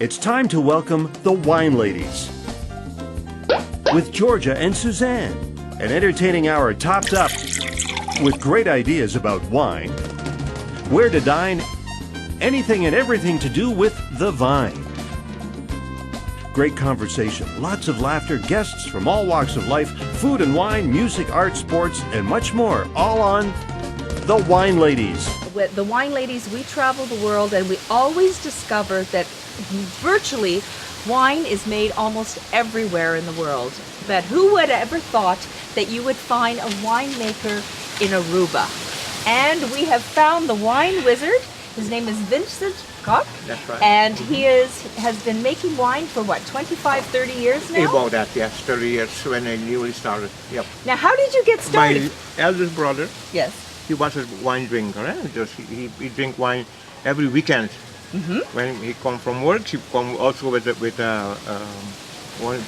It's time to welcome the Wine Ladies with Georgia and Suzanne. An entertaining hour topped up with great ideas about wine, where to dine, anything and everything to do with the vine. Great conversation, lots of laughter, guests from all walks of life, food and wine, music, art, sports, and much more, all on the Wine Ladies. With the Wine Ladies, we travel the world and we always discover that virtually wine is made almost everywhere in the world. But who would have ever thought that you would find a winemaker in Aruba? And we have found the wine wizard. His name is Vincente. That's right. And he has been making wine for what, 25, 30 years now? About that, yes, 30 years when I newly started. Yep. Now, how did you get started? My eldest brother, Yes. he was a wine drinker. Just he drink wine every weekend. Mm-hmm. When he come from work, he come also with one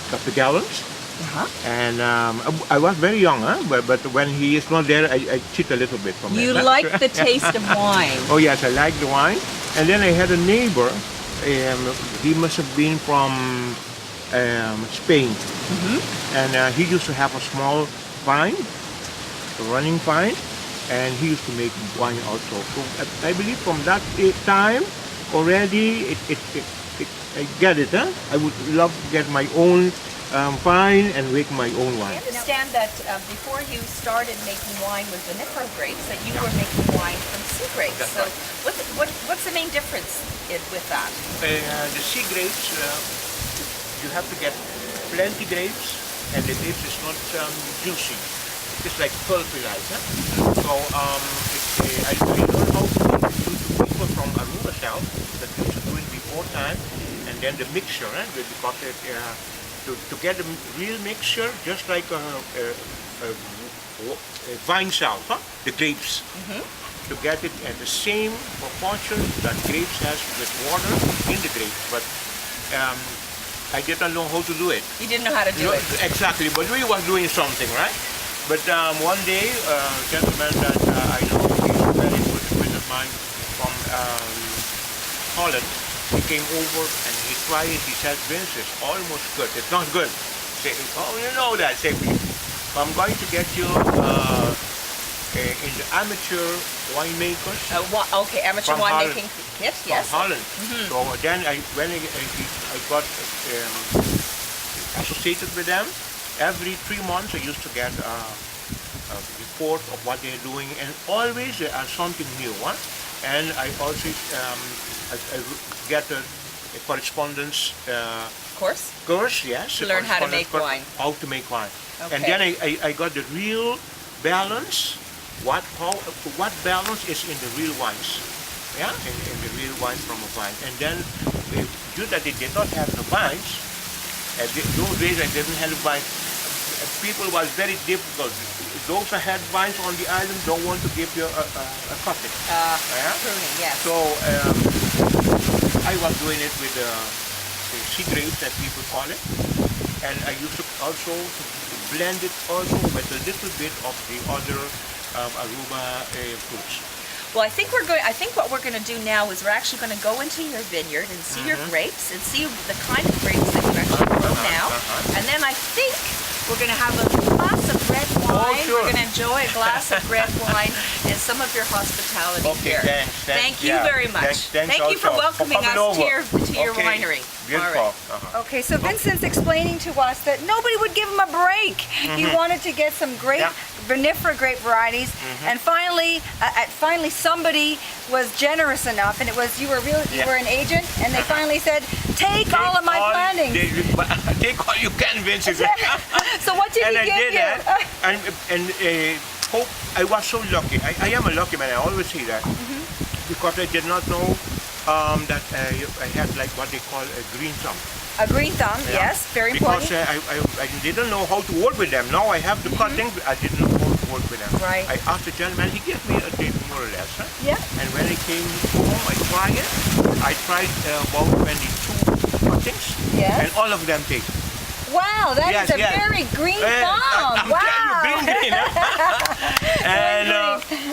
couple of gallons. Uh-huh. And I was very young, but when he is not there, I cheat a little bit from You that. like the taste of wine. Oh yes, I like the wine. And then I had a neighbor. He must have been from Spain, and he used to have a small vine, a running vine, and he used to make wine also. So I believe from that time already, I get it. I would love to get my own vine and make my own wine. I understand that before you started making wine with vinifera grapes, that you were making wine from sea grapes. That's So right. what's the main difference with that? The sea grapes, you have to get plenty grapes, and the grapes is not juicy. It's like pulverized. So I learned how to do to people from Aruba South that used to do it before time, and then the mixture, because to get a real mixture, just like a vine south, the grapes. To get it at the same proportion that grapes has with water in the grapes, but I didn't know how to do it. You didn't know how to do it. Exactly, but we was doing something, right? But one day, a gentleman that I know, he's a very good friend of mine from Holland, he came over and he tried it. He said, Vince, it's almost good. It's not good. Say, oh, you know that. Say, I'm going to get you in the amateur winemakers. Okay, amateur From winemaking kit, yes. From Holland. So then when I got associated with them, every 3 months I used to get a report of what they're doing, and always there are something new. And I also I get a correspondence course, yes. To learn how to make wine. How to make wine. Okay. And then I got the real balance. What balance is in the real wines? Yeah, in the real wines from a vine. And then due that they did not have the vines, those days I didn't have the vines. People was very difficult. Those who had vines on the island don't want to give you a cutting. Pruning, yes. So I was doing it with the sea grapes that people call it, and I used to also blend it also with a little bit of the other Aruba fruits. Well, I think what we're going to do now is we're actually going to go into your vineyard and see your grapes and see the kind of grapes that you actually grow now. And then I think we're going to have a glass of red wine. Sure. We're going to enjoy a glass of red wine and some of your hospitality here. Thanks. Thank you very much. Thanks Thank you for also welcoming us over. to your winery. Beautiful. All right. Okay, so Vincent's explaining to us that nobody would give him a break. He wanted to get some great vinifera grape varieties, and finally somebody was generous enough, and it was you were an agent, and they finally said, take all of my planting. Take all you can, Vincent. So what did he give you? Hope I was so lucky. I am a lucky man. I always say that because I did not know that I had like what they call a green thumb. A green thumb, yes, very important. Because I didn't know how to work with them. Now I have the cutting, but I didn't know how to work with them. Right. I asked the gentleman, he gave me a tape more or less. Yeah. And when I came home, I tried it. I tried about 22 cuttings, Yes. and all of them take. Wow, that is Yes, a yes. very green I'm farm. telling Wow. you, green, huh?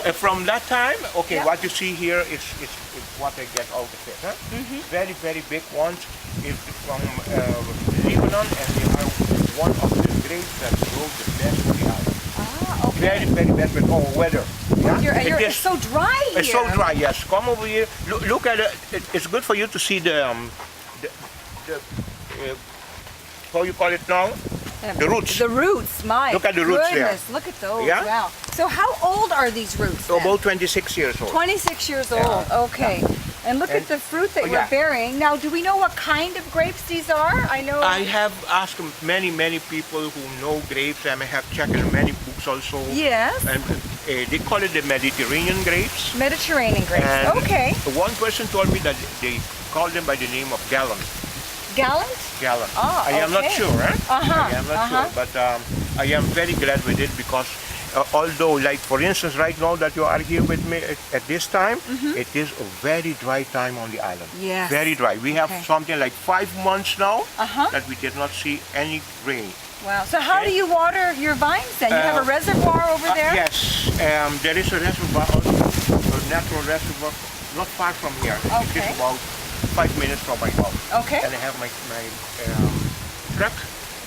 And from that time, okay, Yeah. what you see here is what I get out of it. Huh? Very, very big ones. It's from Lebanon, and they are one of the grapes that grow the best on the island. Ah, okay. Very, very best with our weather. Yeah? It's so dry here. It's so dry, yes. Come over here. Look at it. It's good for you to see the how you call it now? The roots. The roots, my Look at the roots there. goodness, look at those. Yeah? Wow. So how old are these roots? So then? about 26 years old. 26 years Yeah. old. Okay. And look at the fruit that Oh, you're yeah. bearing. Now, do we know what kind of grapes these are? I know. I have asked many people who know grapes, and I have checked in many books also. Yes. And they call it the Mediterranean grapes. Mediterranean grapes. And Okay. one person told me that they call them by the name of Gallant. Gallant? Gallant. Ah, I am not okay. sure, eh? Uh-huh, I am not uh-huh. sure, but I am very glad with it because although, like for instance, right now that you are here with me at this time, it is a very dry time on the island. Yes. Very dry. We have Okay. something like 5 months now Uh-huh. that we did not see any rain. Wow. So how Okay. do you water your vines then? You have a reservoir over there? Yes, there is a reservoir, a natural reservoir, not far from here. It Okay. is about 5 minutes from my house. Okay. And I have my truck.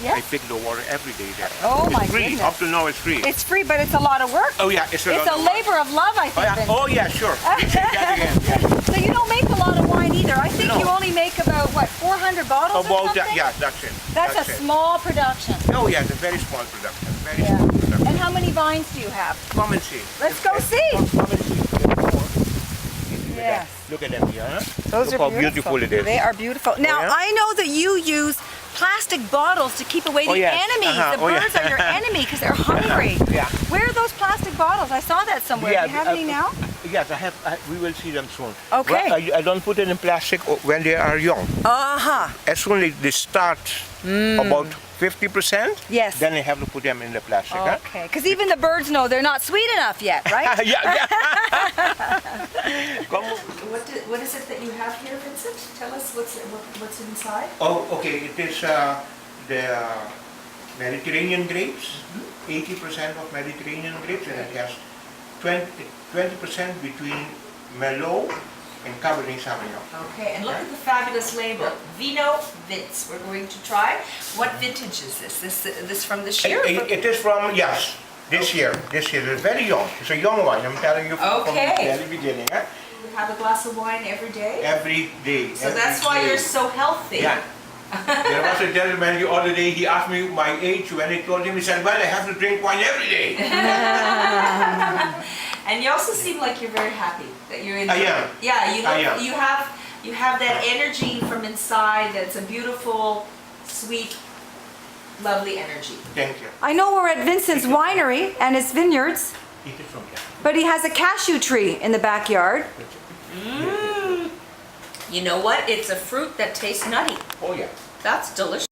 Yes. I pick the water every day there. Oh, it's my free. goodness. Up to now it's free. It's free, but it's a lot of work. Oh yeah, it's a It's lot a of work. labor of love, I Oh think. yeah, Vincent. oh, yeah, sure. You say that again. Yes. So you don't make a lot of wine either. I think No. you only make about, what, 400 bottles or About something? that, yeah, that's it. That's a it. small production. Oh yeah, it's a very small production. Very Yeah. small production. And how many vines do you have? Come and see. Let's go see. Come and see. Yes. Look at them here, huh? Those Look are how beautiful it is. They are beautiful. Now, yeah? I know that you use plastic bottles to keep away the Oh, yes. enemies. Uh-huh. The Oh, yeah. birds are your enemy because they're hungry. Yeah. Where are those plastic bottles? I saw that somewhere. Yeah, do you have any now? Yes, I have. We will see them soon. Okay. Well, I don't put it in plastic when they are young. Uh-huh. As soon as they start about 50%, Yes. then I have to put them in the plastic. Huh? Okay. Because even the birds know they're not sweet enough yet, right? yeah. Come. What is it that you have here, Vincent? Tell us what's inside. Oh, okay. It is the Mediterranean grapes. 80% of Mediterranean grapes, and it has 20% between Merlot and Cabernet Sauvignon. Okay, and look at the fabulous label, Vino Vince. We're going to try. What vintage is this? This from this year? It is from, yes, this year. This year. It's very young. It's a young wine. I'm telling you from the Okay. very beginning. Eh? You have a glass of wine every day? Every day. So every that's why day. you're so healthy. Yeah. There was a gentleman the other day, he asked me my age. When I told him, he said, well, I have to drink wine every day. And you also seem like you're very happy that you're in. I am. Yeah, you look, I am. you have that energy from inside. That's a beautiful, sweet, lovely energy. Thank you. I know we're at Vincent's winery and his vineyards, Eat it from here. but he has a cashew tree in the backyard. You know what? It's a fruit that tastes nutty. Oh, yeah. That's delicious.